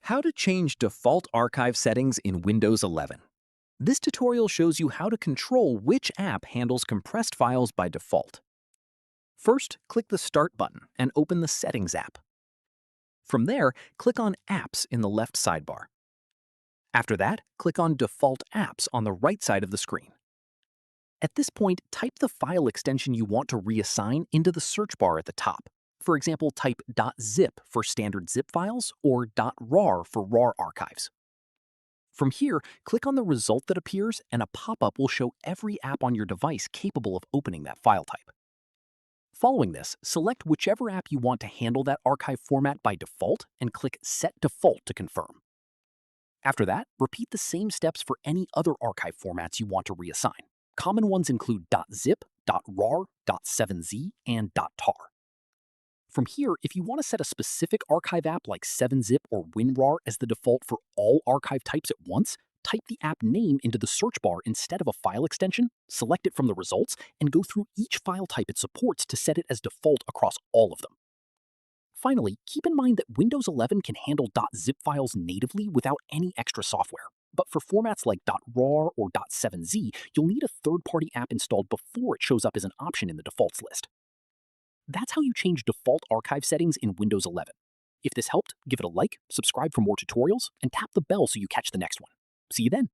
How to change default archive settings in Windows 11. This tutorial shows you how to control which app handles compressed files by default. First, click the Start button and open the Settings app. From there, click on Apps in the left sidebar. After that, click on Default Apps on the right side of the screen. At this point, type the file extension you want to reassign into the search bar at the top. For example, type .zip for standard zip files or .rar for RAR archives. From here, click on the result that appears and a pop-up will show every app on your device capable of opening that file type. Following this, select whichever app you want to handle that archive format by default and click Set Default to confirm. After that, repeat the same steps for any other archive formats you want to reassign. Common ones include .zip, .rar, .7z, and .tar. From here, if you want to set a specific archive app like 7zip or WinRAR as the default for all archive types at once, type the app name into the search bar instead of a file extension, select it from the results, and go through each file type it supports to set it as default across all of them. Finally, keep in mind that Windows 11 can handle .zip files natively without any extra software. But for formats like .rar or .7z, you'll need a third-party app installed before it shows up as an option in the defaults list. That's how you change default archive settings in Windows 11. If this helped, give it a like, subscribe for more tutorials, and tap the bell so you catch the next one. See you then.